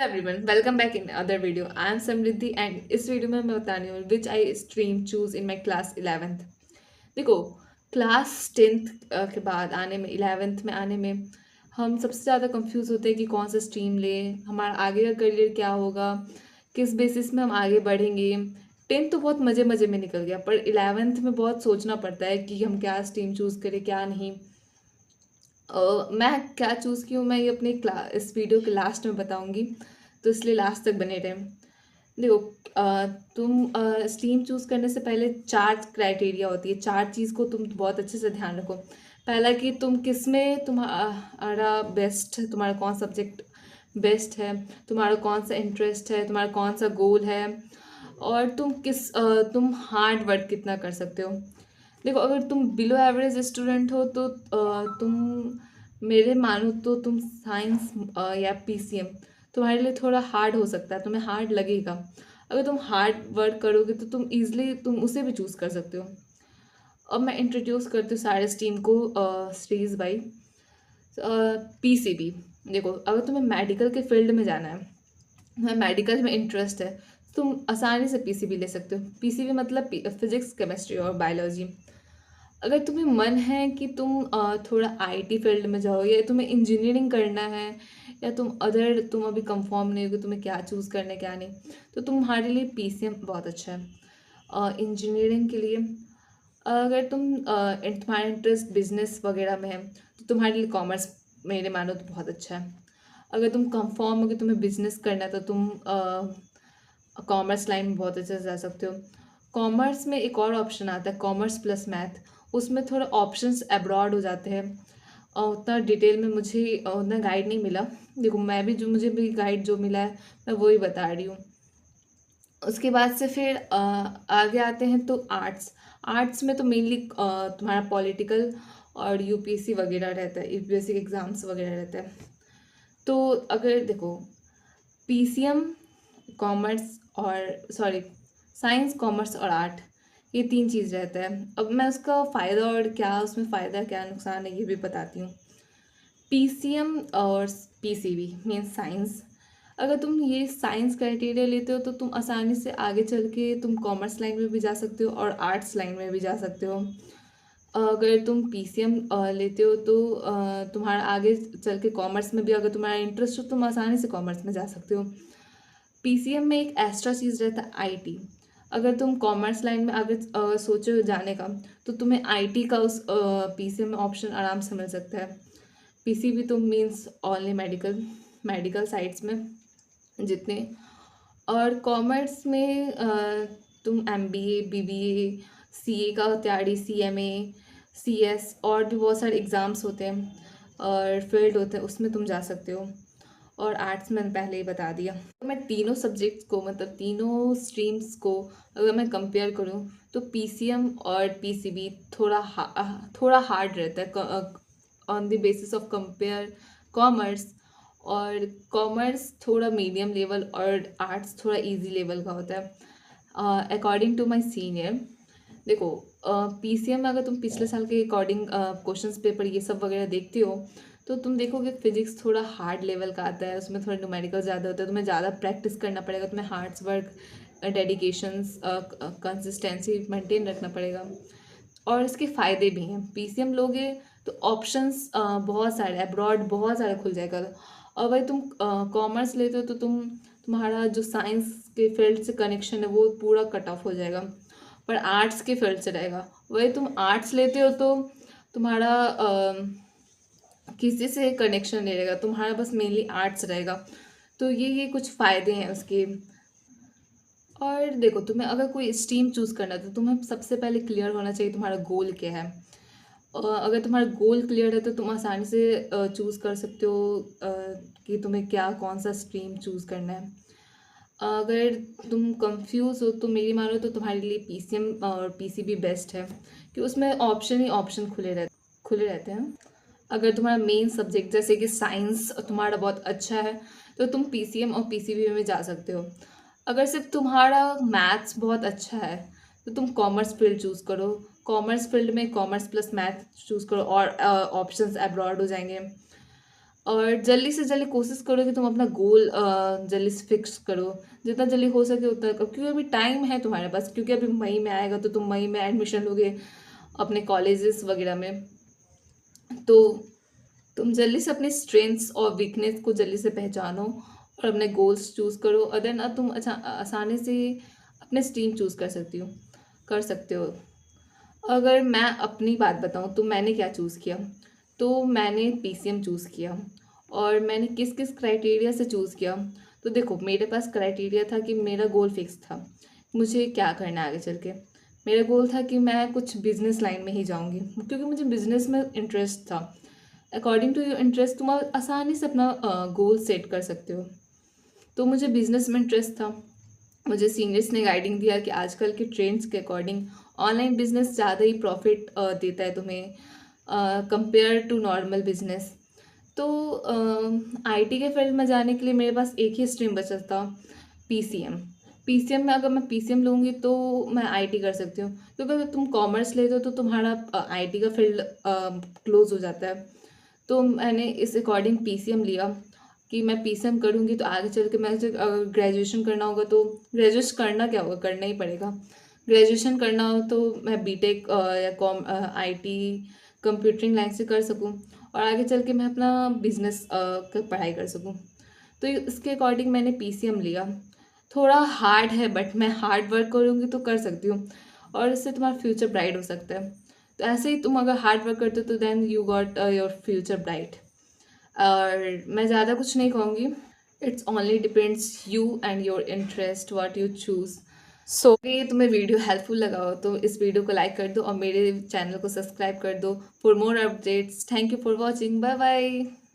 Everyone welcome back in other video I am Samriddhi and इस video में मैं बता रही हूँ which I stream choose in my class 11th। देखो, क्लास 10th के बाद आने में 11th में आने में हम सबसे ज़्यादा कंफ्यूज होते हैं कि कौन सा स्ट्रीम लें, हमारा आगे का करियर क्या होगा, किस बेसिस में हम आगे बढ़ेंगे। 10th तो बहुत मज़े मज़े में निकल गया, पर 11th में बहुत सोचना पड़ता है कि हम क्या स्ट्रीम चूज़ करें क्या नहीं। मैं क्या चूज़ की हूँ मैं ये अपने इस वीडियो के लास्ट में बताऊँगी, तो इसलिए लास्ट तक बने रहें। देखो, तुम स्ट्रीम चूज़ करने से पहले 4 क्राइटेरिया होती है, 4 चीज़ को तुम बहुत अच्छे से ध्यान रखो। पहला कि तुम किस में तुम्हारा बेस्ट है, तुम्हारा कौन सब्जेक्ट बेस्ट है, तुम्हारा कौन सा इंटरेस्ट है, तुम्हारा कौन सा गोल है, और तुम हार्ड वर्क कितना कर सकते हो। देखो, अगर तुम बिलो एवरेज स्टूडेंट हो तो तुम मेरे मानो तो तुम साइंस या पीसीएम तुम्हारे लिए थोड़ा हार्ड हो सकता है, तुम्हें हार्ड लगेगा। अगर तुम हार्ड वर्क करोगे तो तुम उसे भी चूज़ कर सकते हो। अब मैं इंट्रोड्यूस करती हूँ सारे स्ट्रीम को स्टेज बाई। पीसीबी, देखो अगर तुम्हें मेडिकल के फील्ड में जाना है, तुम्हें मेडिकल में इंटरेस्ट है, तुम आसानी से पीसीबी ले सकते हो। पीसीबी मतलब फिजिक्स केमिस्ट्री और बायोलॉजी। अगर तुम्हें मन है कि तुम थोड़ा आईटी फील्ड में जाओ, या तुम्हें इंजीनियरिंग करना है, या तुम अभी कंफर्म नहीं हो कि तुम्हें क्या चूज़ करना है क्या नहीं, तो तुम्हारे लिए पीसीएम बहुत अच्छा है इंजीनियरिंग के लिए। अगर तुम्हारा इंटरेस्ट बिजनेस वगैरह में है तो तुम्हारे लिए कॉमर्स मेरे मानो तो बहुत अच्छा है। अगर तुम कंफर्म हो कि तुम्हें बिजनेस करना है तो तुम कॉमर्स लाइन में बहुत अच्छे से जा सकते हो। कॉमर्स में एक और ऑप्शन आता है, कॉमर्स प्लस मैथ। उसमें थोड़ा ऑप्शंस अब्रॉड हो जाते हैं और उतना डिटेल में मुझे उतना गाइड नहीं मिला। देखो, मैं भी जो मुझे भी गाइड जो मिला है मैं वही बता रही हूँ। उसके बाद से फिर आगे आते हैं तो आर्ट्स। आर्ट्स में तो मेनली तुम्हारा पॉलिटिकल और यूपीएससी वगैरह रहता है, यूपीएससी के एग्ज़ाम्स वगैरह रहता है। तो अगर देखो, पीसीएम, कॉमर्स और सॉरी साइंस कॉमर्स और आर्ट, ये 3 चीज़ रहता है। अब मैं उसका फ़ायदा और क्या उसमें फ़ायदा क्या नुकसान है ये भी बताती हूँ। पीसीएम और पीसीबी मीन्स साइंस। अगर तुम ये साइंस क्राइटेरिया लेते हो तो तुम आसानी से आगे चल के तुम कॉमर्स लाइन में भी जा सकते हो और आर्ट्स लाइन में भी जा सकते हो। अगर तुम पीसीएम लेते हो तो तुम्हारा आगे चल के कॉमर्स में भी अगर तुम्हारा इंटरेस्ट हो तुम आसानी से कॉमर्स में जा सकते हो। पीसीएम में एक एक्स्ट्रा चीज़ रहता है आईटी। अगर तुम कॉमर्स लाइन में अगर सोचो जाने का, तो तुम्हें आईटी का उस पीसीएम में ऑप्शन आराम से मिल सकता है। पीसीबी तो means only medical, medical sites में जितने। और कॉमर्स में तुम एमबीए, बीबीए, सीए का तैयारी, सीएमए, सीएस और भी बहुत सारे एग्ज़ाम्स होते हैं और फील्ड होते हैं, उसमें तुम जा सकते हो। और आर्ट्स मैंने पहले ही बता दिया। तो मैं तीनों सब्जेक्ट्स को मतलब तीनों स्ट्रीम्स को अगर मैं कंपेयर करूँ तो पीसीएम और पीसीबी थोड़ा हार्ड रहता है on the basis of compare commerce. और कॉमर्स थोड़ा मीडियम लेवल और आर्ट्स थोड़ा इजी लेवल का होता है अकॉर्डिंग टू माय सीनियर। देखो, पीसीएम में अगर तुम पिछले साल के अकॉर्डिंग क्वेश्चंस पेपर ये सब वगैरह देखते हो तो तुम देखोगे फिजिक्स थोड़ा हार्ड लेवल का आता है, उसमें थोड़ा न्यूमेरिकल ज़्यादा होता है, तुम्हें ज़्यादा प्रैक्टिस करना पड़ेगा, तुम्हें हार्ड्स वर्क, डेडिकेशंस, कंसिस्टेंसी मेंटेन रखना पड़ेगा। और इसके फ़ायदे भी हैं, पीसीएम लोगे तो ऑप्शंस बहुत सारे अब्रॉड बहुत सारे खुल जाएगा। और भाई तुम कॉमर्स लेते हो तो तुम्हारा जो साइंस के फील्ड से कनेक्शन है वो पूरा कट ऑफ हो जाएगा, पर आर्ट्स के फील्ड से रहेगा। वही तुम आर्ट्स लेते हो तो तुम्हारा किसी से कनेक्शन नहीं रहेगा, तुम्हारा बस मेनली आर्ट्स रहेगा। तो ये कुछ फ़ायदे हैं उसके। और देखो, तुम्हें अगर कोई स्ट्रीम चूज़ करना है तो तुम्हें सबसे पहले क्लियर होना चाहिए तुम्हारा गोल क्या है। अगर तुम्हारा गोल क्लियर है तो तुम आसानी से चूज़ कर सकते हो कि तुम्हें क्या कौन सा स्ट्रीम चूज़ करना है। अगर तुम कंफ्यूज हो तो मेरी मानो तो तुम्हारे लिए पीसीएम और पीसीबी बेस्ट है, कि उसमें ऑप्शन ही ऑप्शन खुले रहते हैं। अगर तुम्हारा मेन सब्जेक्ट जैसे कि साइंस तुम्हारा बहुत अच्छा है तो तुम पीसीएम और पीसीबी में जा सकते हो। अगर सिर्फ तुम्हारा मैथ्स बहुत अच्छा है तो तुम कॉमर्स फील्ड चूज़ करो। कॉमर्स फील्ड में कॉमर्स प्लस मैथ चूज़ करो और ऑप्शंस अब्रॉड हो जाएंगे। और जल्दी से जल्दी कोशिश करो कि तुम अपना गोल जल्दी से फिक्स करो, जितना जल्दी हो सके उतना करो, क्योंकि अभी टाइम है तुम्हारे पास, क्योंकि अभी मई में आएगा तो तुम मई में एडमिशन लोगे अपने कॉलेजेस वगैरह में। तो तुम जल्दी से अपने स्ट्रेंथ्स और वीकनेस को जल्दी से पहचानो और अपने गोल्स चूज़ करो, और देन अब तुम अच्छा आसानी से अपने स्ट्रीम चूज़ कर सकते हो। अगर मैं अपनी बात बताऊँ तो मैंने क्या चूज़ किया, तो मैंने पीसीएम चूज़ किया। और मैंने किस किस क्राइटेरिया से चूज़ किया, तो देखो मेरे पास क्राइटेरिया था कि मेरा गोल फिक्स था, मुझे क्या करना है आगे चल के। मेरा गोल था कि मैं कुछ बिजनेस लाइन में ही जाऊंगी, क्योंकि मुझे बिजनेस में इंटरेस्ट था। अकॉर्डिंग टू योर इंटरेस्ट तुम आसानी से अपना गोल सेट कर सकते हो। तो मुझे बिजनेस में इंटरेस्ट था। मुझे सीनियर्स ने गाइडिंग दिया कि आजकल के ट्रेंड्स के अकॉर्डिंग ऑनलाइन बिजनेस ज़्यादा ही प्रॉफिट देता है तुम्हें कंपेयर टू नॉर्मल बिजनेस। तो आईटी के फील्ड में जाने के लिए मेरे पास एक ही स्ट्रीम बचा था, पीसीएम। पीसीएम में अगर मैं पीसीएम लूँगी तो मैं आईटी कर सकती हूँ, क्योंकि अगर तुम कॉमर्स लेते हो तो तुम्हारा आईटी का फील्ड क्लोज हो जाता है। तो मैंने इस अकॉर्डिंग पीसीएम लिया कि मैं पीसीएम करूँगी तो आगे चल के मैं जब ग्रेजुएशन करना होगा, तो ग्रेजुएशन करना क्या होगा, करना ही पड़ेगा। ग्रेजुएशन करना हो तो मैं बीटेक या आईटी कंप्यूटरिंग लाइन से कर सकूँ, और आगे चल के मैं अपना बिजनेस का पढ़ाई कर सकूँ। तो इसके अकॉर्डिंग मैंने पीसीएम लिया। थोड़ा हार्ड है बट मैं हार्ड वर्क करूँगी तो कर सकती हूँ, और इससे तुम्हारा फ्यूचर ब्राइट हो सकता है। तो ऐसे ही तुम अगर हार्ड वर्क करते हो तो then you got your future bright. और मैं ज़्यादा कुछ नहीं कहूँगी। It's only depends you and your interest what you choose. So ये तुम्हें वीडियो हेल्पफुल लगा हो तो इस वीडियो को लाइक कर दो और मेरे चैनल को सब्सक्राइब कर दो for more updates. Thank you for watching, bye bye.